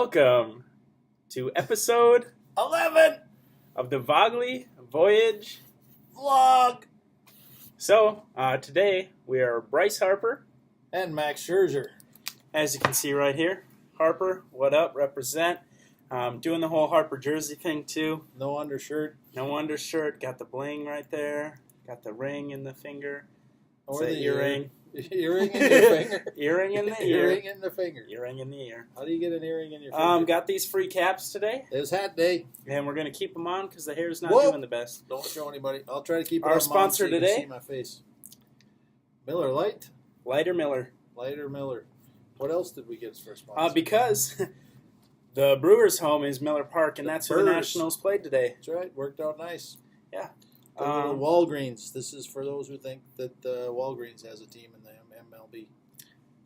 Welcome to episode 11 of the Vogley Voyage vlog. So, today we are Bryce Harper. And Max Scherzer. As you can see right here. Harper, what up? Represent. Doing the whole Harper jersey thing too. No undershirt. No undershirt. Got the bling right there. Got the ring in the finger. Or the earring. Earring in your finger. Earring in the ear. Earring in the finger. Earring in the ear. How do you get an earring in your finger? Got these free caps today. It was hat day. And we're going to keep them on because the hair's not Whoa. doing the best. Don't show anybody. I'll try to keep it Our on sponsor so you today? can see my face. Miller Lite. Lighter Miller. Lighter Miller. What else did we get for a sponsor? Because the Brewers' home is Miller Park, and that's where the Brewers. Nationals played today. That's right. Worked out nice. Yeah. The little Walgreens. This is for those who think that Walgreens has a team in the MLB.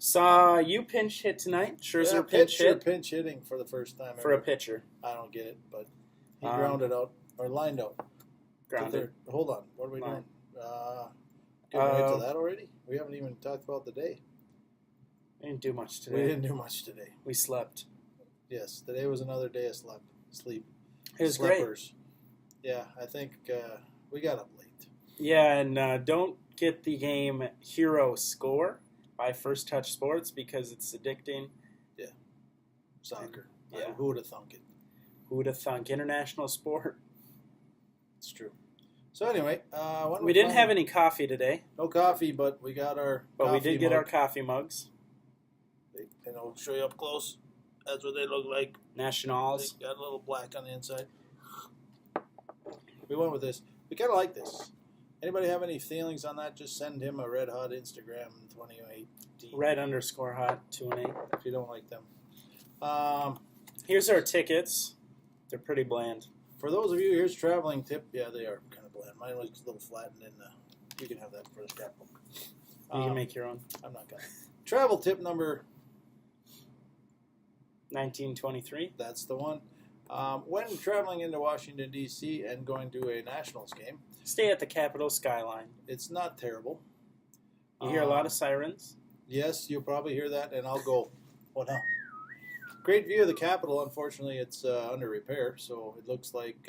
Saw you pinch hit tonight. Scherzer pinch hit Pinch hitting for the first time for ever. a pitcher. I don't get it, but he grounded out or lined out. Grounded. Hold on. What are we Line. doing? Getting right to that already? We haven't even talked about the day. We didn't do much today. We didn't do much today. We slept. Yes, today was another day of sleep. It was great. Sleepers. Yeah, I think we got up late. Yeah, and don't get the game Hero Score by First Touch Sports because it's addicting. Soccer. Yeah. Who would have thunk it? Who would have thunk? International sport. It's true. So anyway, We didn't have any coffee today, no coffee, but we got our. but we coffee did get our mug. coffee mugs. And I'll show you up close. That's what they look like. Nationals. They got a little black on the inside. We went with this. We kind of like this. Anybody have any feelings on that? Just send him a red hot Instagram 28 Red_hot 218. if you don't like them. Here's our tickets. They're pretty bland. For those of you, here's traveling tip. Yeah, they are kind of bland. Mine was a little flattened, and you can have that for the scrapbook. You can make your own. I'm not gonna. Travel tip number. 1923. That's the one. When traveling into Washington D.C. and going to a Nationals game, Stay at the Capitol skyline. it's not terrible. You hear a lot of sirens. Yes, you'll probably hear that, and I'll go. What now? Great view of the Capitol. Unfortunately, it's under repair, so it looks like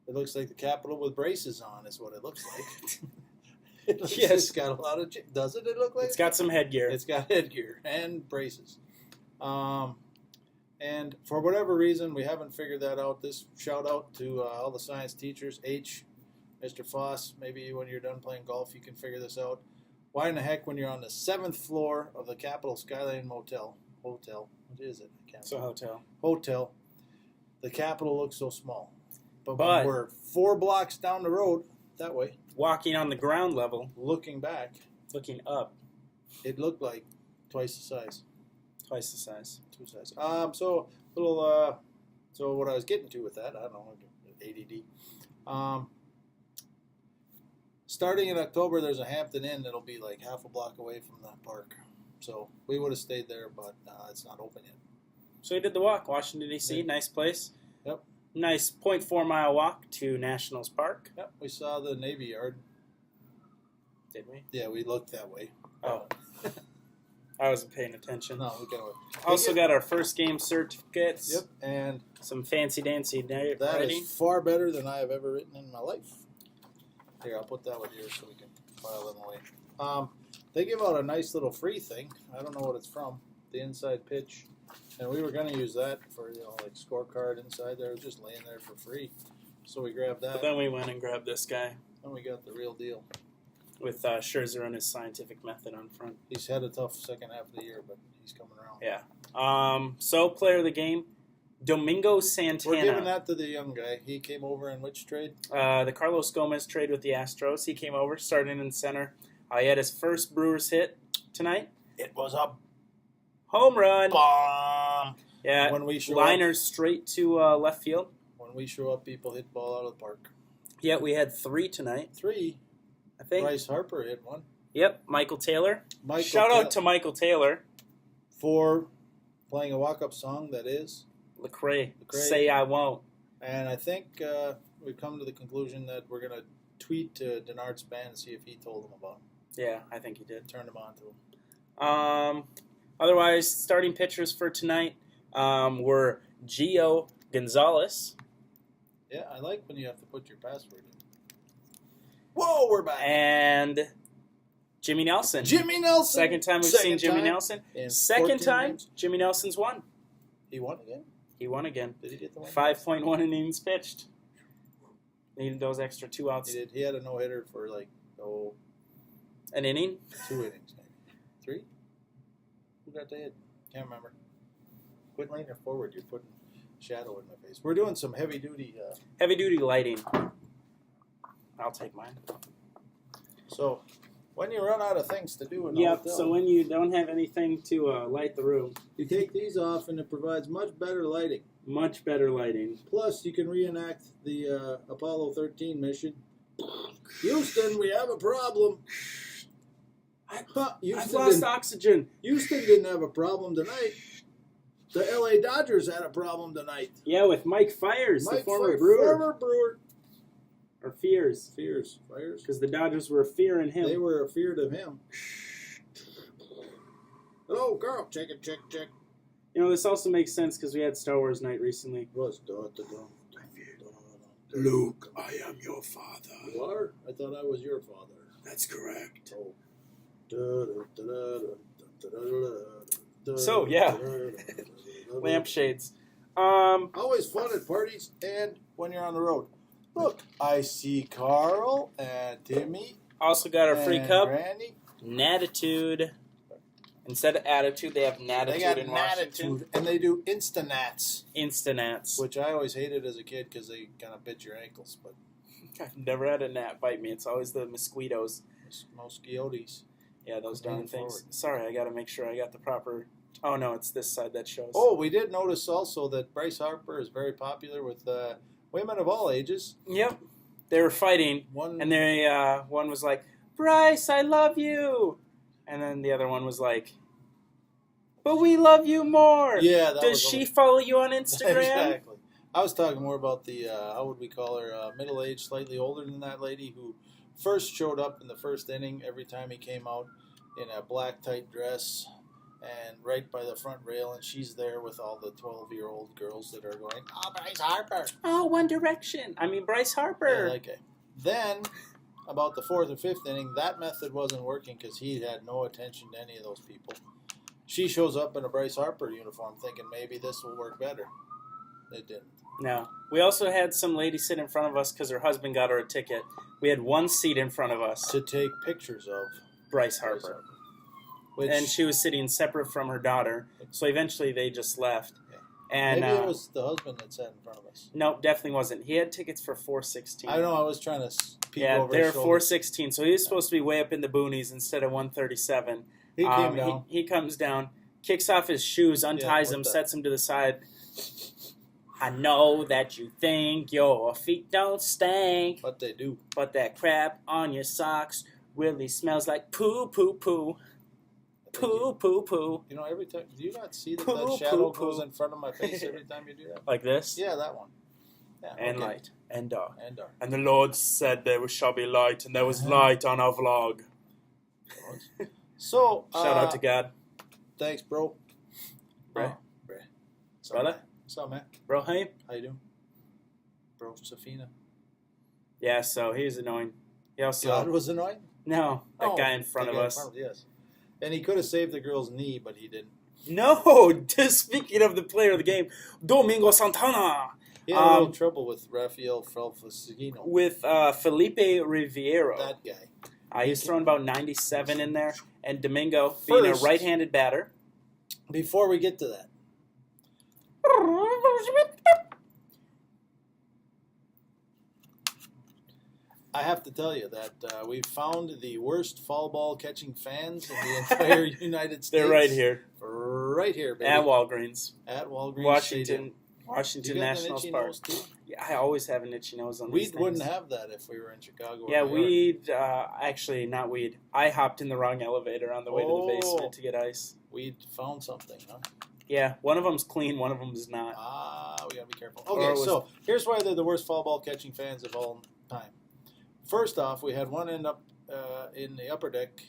the Capitol with braces on is what it looks like. Yes. It's got a lot of. Doesn't it look like? It's got some headgear. It's got headgear and braces. And for whatever reason, we haven't figured that out. This shout out to all the science teachers. Mr. Foss, maybe when you're done playing golf, you can figure this out. Why in the heck, when you're on the 7th floor of the Capitol Skyline Hotel, what is it? I can't It's a hotel. Hotel, the Capitol looks so small. But But- when we're 4 blocks down the road, that way, Walking on the ground level, looking back, looking up, it looked like twice the size. twice the size. 2 size. So what I was getting to with that, I don't know, ADD. Starting in October, there's a Hampton Inn that'll be like half a block away from the park. So we would have stayed there, but it's not open yet. So we did the walk. Washington, D.C., Yeah. nice place. Yep. Nice 0.4-mile walk to Nationals Park. Yep, we saw the Navy Yard. Did we? Yeah, we looked that way. Oh. I wasn't paying attention. No, we got Also got our first game certificates. Yep, and Some fancy-dancy that writing. is far better than I have ever written in my life. Here, I'll put that one here so we can file them away. They give out a nice little free thing. I don't know what it's from. The inside pitch. And we were going to use that for, like scorecard inside there. It was just laying there for free. So we grabbed that. But then we went and grabbed this guy And we got the real deal. with Scherzer and his scientific method on front. He's had a tough second half of the year, but he's coming around. Yeah. So player of the game, Domingo Santana. We're giving that to the young guy. He came over in which trade? The Carlos Gomez trade with the Astros. He came over, starting in center. He had his first Brewers hit tonight. It was a Home run. bomb. Yeah, When we show liner straight to left field. When we show up, people hit ball out of the park. Yeah, we had 3 tonight, 3. I think. Bryce Harper hit one. Yep, Michael Taylor. Michael Shout Taylor. out to Michael Taylor. For playing a walk-up song that is. Lecrae, Lecrae. Say I Won't. And I think we've come to the conclusion that we're going to tweet to Denard's band and see if he told them about him. Yeah, I think he did. Turn them on to him. Otherwise, starting pitchers for tonight, were Gio Gonzalez. Yeah, I like when you have to put your password in. Whoa, we're back. And Jimmy Nelson. Jimmy Nelson. Second time we've seen Jimmy Nelson. Second time, games. Jimmy Nelson's won. He won again? He won again. Did he get the win? 5.1 innings pitched. Needed those extra 2 outs. He did. He had a no-hitter for an inning? 2 innings, maybe. 3? Who got the hit? Can't remember. Quit leaning forward. You're putting shadow in my face. We're doing some heavy-duty... Heavy-duty lighting. I'll take mine. So, when you run out of things to do in the hotel... so when you don't have anything to light the room... You take these off and it provides much better lighting. Much better lighting. Plus, you can reenact the Apollo 13 mission. Houston, we have a problem. I've lost oxygen. Houston didn't have a problem tonight. The LA Dodgers had a problem tonight. Yeah, with Mike Fiers, the former Brewer. Former Brewer. Or Fears. Fires. Because the Dodgers were fearing him. They were afeared of him. Hello, girl. Check. You know, this also makes sense because we had Star Wars night recently. Luke, I am your father. You are? I thought I was your father. That's correct. Oh. So, yeah. Lampshades. Always fun at parties and when you're on the road. Look, I see Carl and Timmy. Also got our free and cup. Randy. Natitude. Instead of attitude, they have natitude They got in Washington. Natitude, and they do Instanats. Instanats. Which I always hated as a kid because they kind of bit your ankles. But I've never had a gnat bite me. It's always the mosquitoes. mosquitoes. Yeah, those Lean darn things. forward. Sorry, I got to make sure I got the proper... Oh, no, it's this side that shows. Oh, we did notice also that Bryce Harper is very popular with women of all ages. Yep. They were fighting, One and they one was like, Bryce, I love you. And then the other one was like, but we love you more. Yeah, that Does was she follow you on Instagram? Exactly. I was talking more about the, how would we call her, middle-aged, slightly older than that lady who first showed up in the first inning every time he came out in a black tight dress and right by the front rail, and she's there with all the 12-year-old girls that are going, oh, Bryce Harper. Oh, One Direction. I mean, Bryce Harper. Yeah, okay. Then, about the 4th or 5th inning, that method wasn't working because he had no attention to any of those people. She shows up in a Bryce Harper uniform thinking maybe this will work better. It didn't. No. We also had some lady sit in front of us because her husband got her a ticket. We had one seat in front of us. To take pictures of Bryce Harper. And she was sitting separate from her daughter. So eventually they just left. Yeah. And maybe it was the husband that sat in front of us. No, definitely wasn't. He had tickets for 416. I know. I was trying to peek Yeah, over they're his shoulder. 416. So he was supposed to be way up in the boonies instead of 137. He came down. He comes down, kicks off his shoes, unties what them, the- sets them to the side. I know that you think your feet don't stink, But they do. but that crap on your socks really smells like poo, poo, poo. Poo, poo, poo. You know, every time. Do you not see that Poo, that shadow poo, goes poo. in front of my face every time you do that? Like this? Yeah, that one. Yeah, And okay. light. And dark. And dark. And the Lord said there shall be light, and there was light on our vlog. So, Shout out to God. thanks, bro. Bro. Bro. Brother? What's up, man? Bro, hey? How you doing? Bro, Safina. Yeah, so he was annoying. He also... God was annoying? No, that guy in front the of guy in us. front, yes. And he could have saved the girl's knee, but he didn't. No! Just speaking of the player of the game, Domingo Santana He had a little trouble with Rafael Felfasino. with Felipe Riviero. That guy. He's throwing about 97 in there. And Domingo, being a First- right-handed batter. Before we get to that, I have to tell you that we've found the worst foul ball catching fans in the entire United States. They're right here. Right here, baby. At Walgreens. At Walgreens Washington Stadium. Washington You got an National itchy Park. nose, too? Yeah, I always have an itchy nose on We these things. wouldn't have that if we were in Chicago. Yeah, or New York. weed, actually, not weed. I hopped in the wrong elevator on the way to the basement to get ice. We found something, huh? Yeah, one of them's clean, one of them's not. We gotta be careful. Or Okay, it was- so here's why they're the worst foul ball catching fans of all time. First off, we had one end up in the upper deck,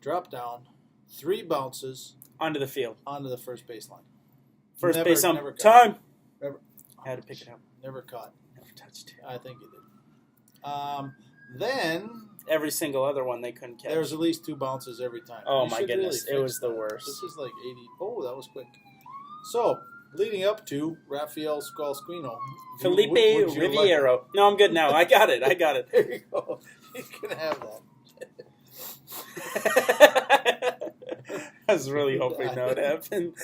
drop down, 3 bounces Onto the field. onto the first baseline. First Never- base never ump. caught. Time. Never- Had to pick it up. Never caught. Never touched it. I think you did. Then Every single other one they couldn't catch. there was at least 2 bounces every time. Oh We my should goodness, really it was fix the that. worst. This is like 80. Oh, that was quick. So, leading up to Rafael Squalsquino. Felipe Would you like- Riviero. No, I'm good now. I got it. There you go. You can have that. I was really hoping that would happen.